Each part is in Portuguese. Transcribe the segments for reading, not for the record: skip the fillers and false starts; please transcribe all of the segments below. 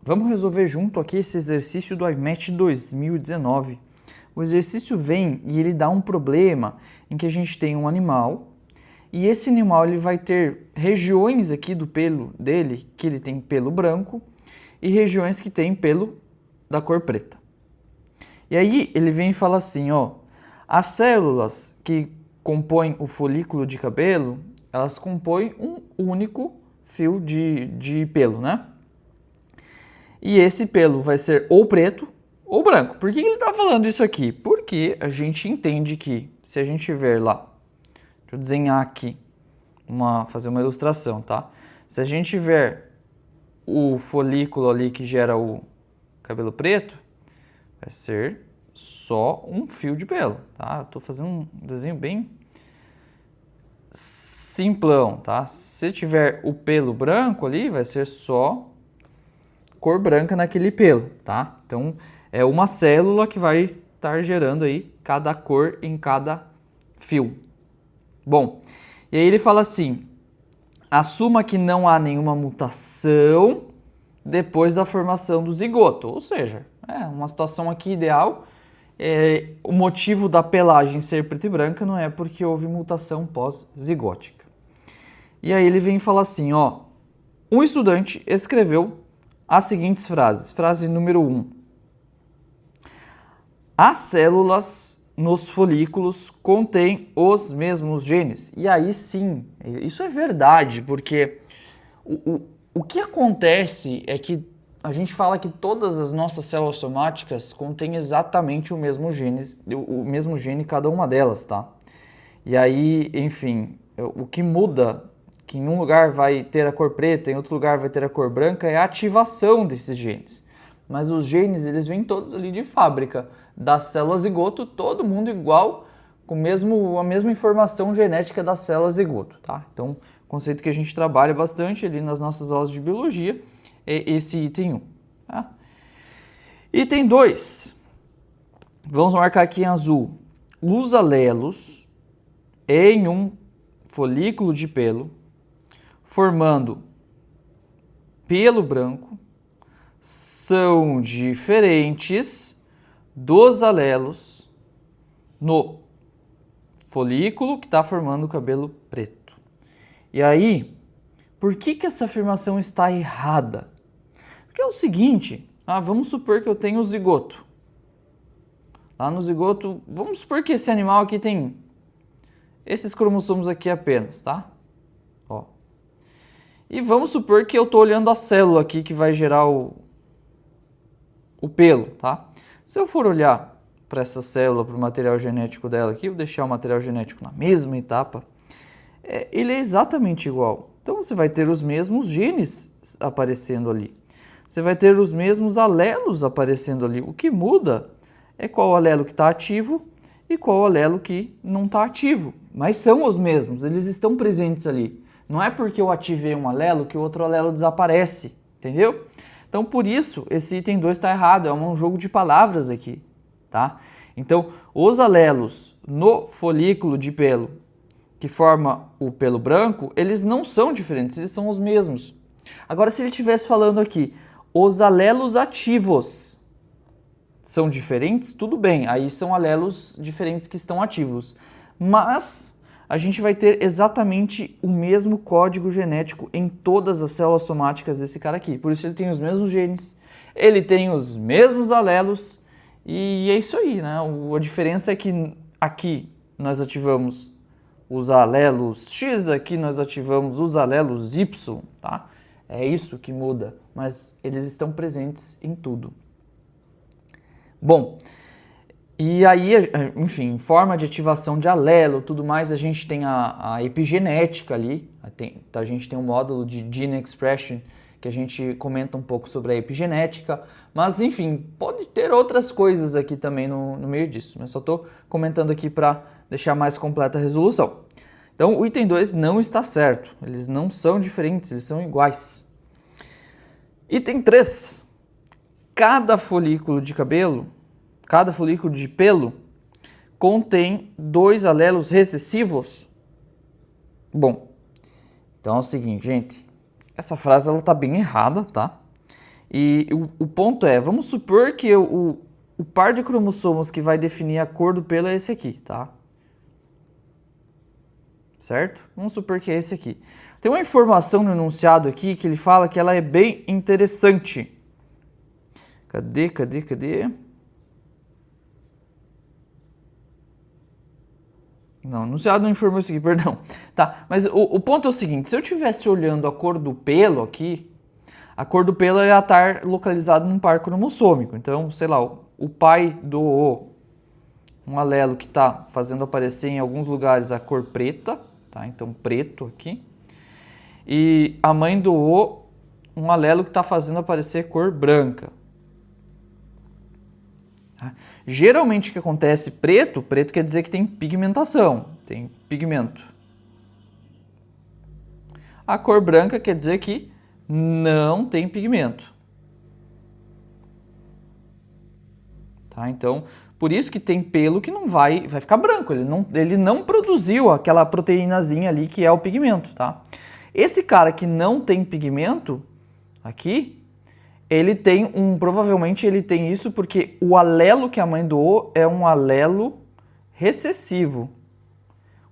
Vamos resolver junto aqui esse exercício do IMET 2019. O exercício vem e ele dá um problema em que a gente tem um animal e esse animal ele vai ter regiões aqui do pelo dele que ele tem pelo branco e regiões que tem pelo da cor preta. E aí ele vem e fala assim, ó, as células que compõem o folículo de cabelo, elas compõem um único fio de pelo, né? E esse pelo vai ser ou preto ou branco. Por que ele está falando isso aqui? Porque a gente entende que se a gente ver lá, deixa eu desenhar aqui, fazer uma ilustração, tá? Se a gente ver o folículo ali que gera o cabelo preto, vai ser só um fio de pelo, tá? Eu tô fazendo um desenho bem simplão, tá? Se tiver o pelo branco ali, vai ser só cor branca naquele pelo, tá? Então, é uma célula que vai estar gerando aí cada cor em cada fio. Bom, e aí ele fala assim, assuma que não há nenhuma mutação depois da formação do zigoto, ou seja, uma situação aqui ideal, o motivo da pelagem ser preta e branca não é porque houve mutação pós-zigótica. E aí ele vem e fala assim, ó, um estudante escreveu as seguintes frases. Frase número 1. As células nos folículos contêm os mesmos genes. E aí sim, isso é verdade, porque o que acontece é que a gente fala que todas as nossas células somáticas contêm exatamente o mesmo gene cada uma delas, tá? E aí, enfim, o que muda, que em um lugar vai ter a cor preta, em outro lugar vai ter a cor branca, é a ativação desses genes. Mas os genes, eles vêm todos ali de fábrica, das células zigoto, todo mundo igual, com a mesma informação genética das células zigoto, tá? Então, conceito que a gente trabalha bastante ali nas nossas aulas de biologia é esse item 1. Tá? Item 2, vamos marcar aqui em azul, os alelos em um folículo de pelo, formando pelo branco, são diferentes dos alelos no folículo que está formando o cabelo preto. E aí, por que essa afirmação está errada? Porque é o seguinte, vamos supor que eu tenho o zigoto. Lá no zigoto, vamos supor que esse animal aqui tem esses cromossomos aqui apenas, tá? Ó. E vamos supor que eu estou olhando a célula aqui que vai gerar o pelo, tá? Se eu for olhar para essa célula, para o material genético dela aqui, vou deixar o material genético na mesma etapa, ele é exatamente igual. Então você vai ter os mesmos genes aparecendo ali. Você vai ter os mesmos alelos aparecendo ali. O que muda é qual alelo que está ativo e qual alelo que não está ativo. Mas são os mesmos, eles estão presentes ali. Não é porque eu ativei um alelo que o outro alelo desaparece, entendeu? Então, por isso, esse item 2 está errado, é um jogo de palavras aqui, tá? Então, os alelos no folículo de pelo que forma o pelo branco, eles não são diferentes, eles são os mesmos. Agora, se ele estivesse falando aqui, os alelos ativos são diferentes, tudo bem, aí são alelos diferentes que estão ativos. Mas a gente vai ter exatamente o mesmo código genético em todas as células somáticas desse cara aqui. Por isso ele tem os mesmos genes, ele tem os mesmos alelos e é isso aí, né? A diferença é que aqui nós ativamos os alelos X, aqui nós ativamos os alelos Y, tá? É isso que muda, mas eles estão presentes em tudo. Bom, e aí, enfim, forma de ativação de alelo, tudo mais, a gente tem a epigenética ali, a gente tem um módulo de Gene Expression que a gente comenta um pouco sobre a epigenética, mas enfim, pode ter outras coisas aqui também no meio disso, mas só estou comentando aqui para deixar mais completa a resolução. Então, o item 2 não está certo, eles não são diferentes, eles são iguais. Item 3, cada folículo de pelo contém 2 alelos recessivos? Bom, então é o seguinte, gente, essa frase ela tá bem errada, tá? E o ponto é, vamos supor que o par de cromossomos que vai definir a cor do pelo é esse aqui, tá? Certo? Vamos supor que é esse aqui. Tem uma informação no enunciado aqui que ele fala que ela é bem interessante. Cadê? Não, o enunciado não informou isso aqui, perdão. Tá, mas o ponto é o seguinte, se eu estivesse olhando a cor do pelo aqui, a cor do pelo ia estar localizada num par cromossômico. Então, sei lá, o pai doou um alelo que está fazendo aparecer em alguns lugares a cor preta, tá? Então, preto aqui. E a mãe doou um alelo que está fazendo aparecer cor branca. Tá? Geralmente o que acontece preto quer dizer que tem pigmentação, tem pigmento. A cor branca quer dizer que não tem pigmento. Tá? Então, por isso que tem pelo que não vai ficar branco, ele não produziu aquela proteínazinha ali que é o pigmento, tá? Esse cara que não tem pigmento aqui, provavelmente ele tem isso porque o alelo que a mãe doou é um alelo recessivo.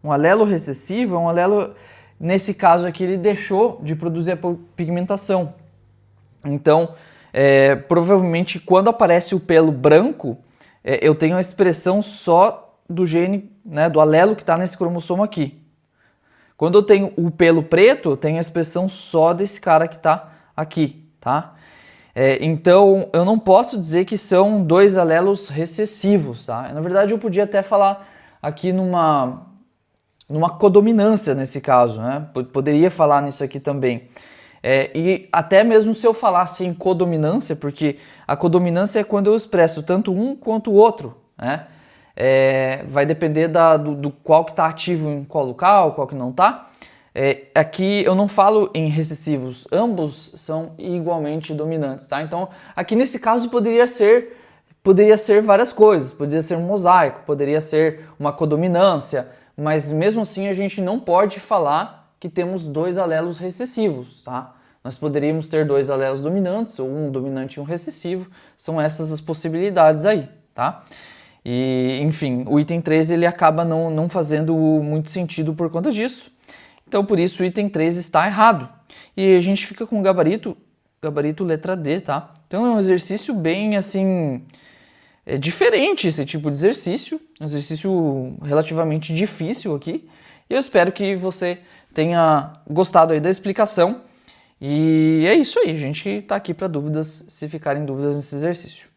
Um alelo recessivo é um alelo, nesse caso aqui, ele deixou de produzir a pigmentação. Então, provavelmente quando aparece o pelo branco, eu tenho a expressão só do gene, né, do alelo que está nesse cromossomo aqui. Quando eu tenho o pelo preto, eu tenho a expressão só desse cara que está aqui, tá? Então, eu não posso dizer que são dois alelos recessivos, tá? Na verdade, eu podia até falar aqui numa codominância nesse caso, né? Poderia falar nisso aqui também. E até mesmo se eu falasse em codominância, porque a codominância é quando eu expresso tanto um quanto o outro, né? Vai depender do qual que está ativo em qual local, qual que não está. Aqui eu não falo em recessivos, ambos são igualmente dominantes, tá? Então aqui nesse caso poderia ser várias coisas, poderia ser um mosaico, poderia ser uma codominância, mas mesmo assim a gente não pode falar que temos dois alelos recessivos, tá? Nós poderíamos ter dois alelos dominantes, ou um dominante e um recessivo, são essas as possibilidades aí, tá? E, enfim, o item 3 ele acaba não fazendo muito sentido por conta disso. Então, por isso, o item 3 está errado. E a gente fica com o gabarito letra D, tá? Então, é um exercício bem, assim, diferente esse tipo de exercício. Um exercício relativamente difícil aqui. E eu espero que você tenha gostado aí da explicação. E é isso aí, a gente está aqui para dúvidas, se ficarem dúvidas nesse exercício.